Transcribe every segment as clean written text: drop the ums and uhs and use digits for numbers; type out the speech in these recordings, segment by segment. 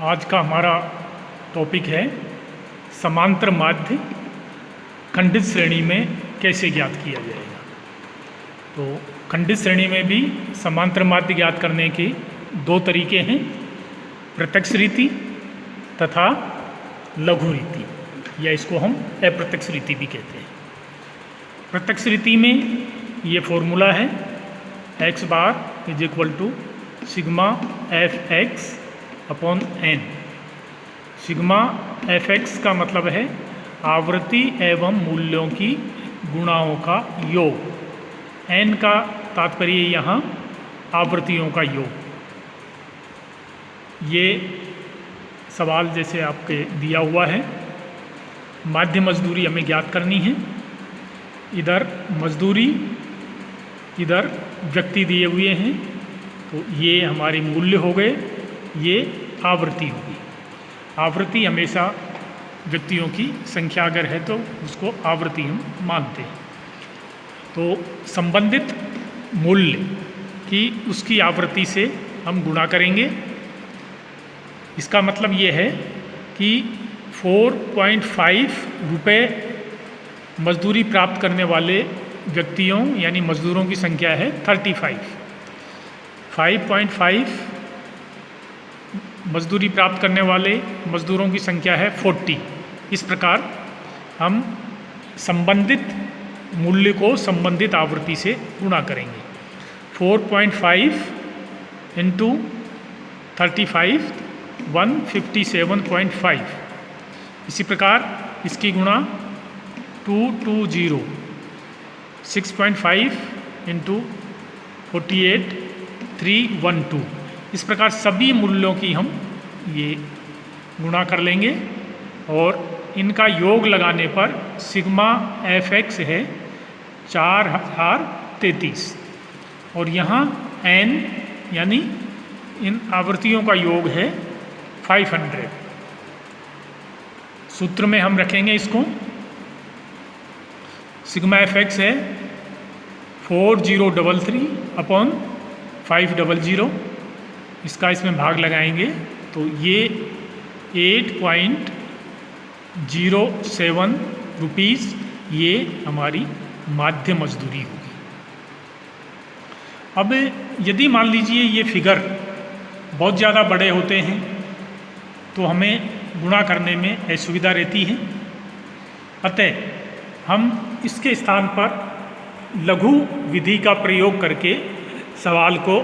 आज का हमारा टॉपिक है समांतर माध्य खंडित श्रेणी में कैसे ज्ञात किया जाएगा। तो खंडित श्रेणी में भी समांतर माध्य ज्ञात करने के दो तरीके हैं, प्रत्यक्ष रीति तथा लघु रीति, या इसको हम अप्रत्यक्ष रीति भी कहते हैं। प्रत्यक्ष रीति में ये फॉर्मूला है x bar is equal to sigma F X upon N. Sigma F X का मतलब है आवृत्ति एवं मूल्यों की गुणाओं का योग, एन का तात्पर्य यहाँ आवृत्तियों का योग। ये सवाल जैसे आपके दिया हुआ है, माध्य मजदूरी हमें ज्ञात करनी है। इधर मजदूरी, इधर व्यक्ति दिए हुए हैं, तो ये हमारे मूल्य हो गए, ये आवृत्ति होगी। आवृत्ति हमेशा व्यक्तियों की संख्या अगर है तो उसको आवृत्ति हम मानते हैं। तो संबंधित मूल्य की उसकी आवृत्ति से हम गुणा करेंगे। इसका मतलब ये है कि 4.5 रुपये मजदूरी प्राप्त करने वाले व्यक्तियों यानी मजदूरों की संख्या है 35। 5.5 मजदूरी प्राप्त करने वाले मजदूरों की संख्या है 40। इस प्रकार हम संबंधित मूल्य को संबंधित आवृत्ति से गुणा करेंगे। 4.5 इंटू 35 157.5। इसी प्रकार इसकी गुणा 220 6.5 इंटू 48 312। इस प्रकार सभी मूल्यों की हम ये गुणा कर लेंगे और इनका योग लगाने पर सिग्मा एफ एक्स है 4033 और यहाँ एन यानी इन आवृत्तियों का योग है 500। सूत्र में हम रखेंगे इसको, सिग्मा एफ एक्स है 4033 अपॉन 500। इसका इसमें भाग लगाएंगे तो ये 8.07 रुपीज़ ये हमारी माध्य मजदूरी होगी। अब यदि मान लीजिए ये फिगर बहुत ज़्यादा बड़े होते हैं तो हमें गुणा करने में असुविधा रहती है, अतः हम इसके स्थान पर लघु विधि का प्रयोग करके सवाल को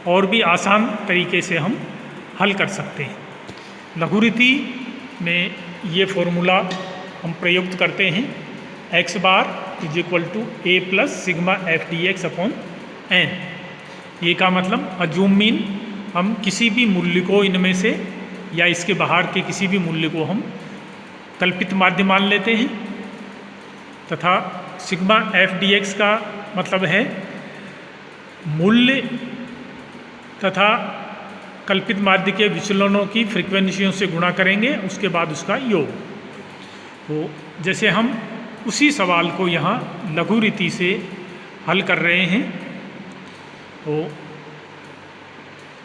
और भी आसान तरीके से हम हल कर सकते हैं। लघु रीति में ये फॉर्मूला हम प्रयुक्त करते हैं, x bar is equal to a plus sigma F D X upon N. ये का मतलब अजूम मीन, हम किसी भी मूल्य को इनमें से या इसके बाहर के किसी भी मूल्य को हम कल्पित माध्य मान लेते हैं, तथा सिग्मा एफ डी एक्स का मतलब है मूल्य तथा कल्पित माध्य के विचलनों की फ्रीक्वेंसियों से गुणा करेंगे, उसके बाद उसका योग। तो जैसे हम उसी सवाल को यहाँ लघु रीति से हल कर रहे हैं, तो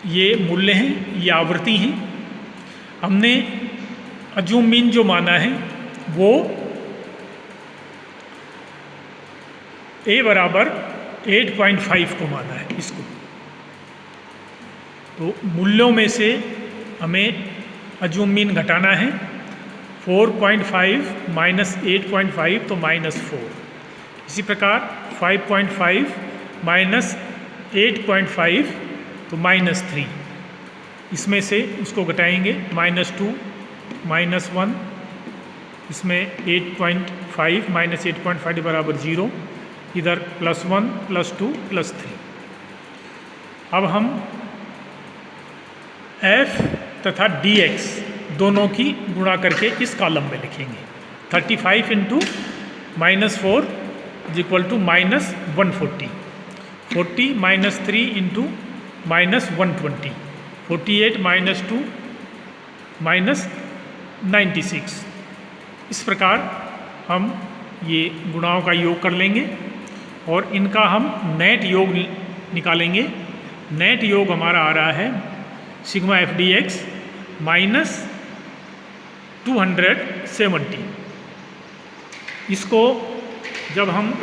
ये मूल्य हैं, ये आवृत्ति हैं। हमने अजूम मीन जो माना है वो a बराबर 8.5 को माना है इसको। तो मूल्यों में से हमें अजूम मीन घटाना है। 4.5 माइनस 8.5 तो -4। इसी प्रकार 5.5 माइनस 8.5 तो -3। इसमें से उसको घटाएंगे, -2 -1, इसमें 8.5 माइनस 8.5 बराबर 0, इधर +1 +2 +3। अब हम f तथा dx दोनों की गुणा करके इस कॉलम में लिखेंगे। 35 into -4 is equal to -140। 40 -3 into -120। 48 -2 -96। इस प्रकार हम ये गुणाओं का योग कर लेंगे और इनका हम नेट योग निकालेंगे। नेट योग हमारा आ रहा है सिग्मा एफ डी एक्स -270। इसको जब हम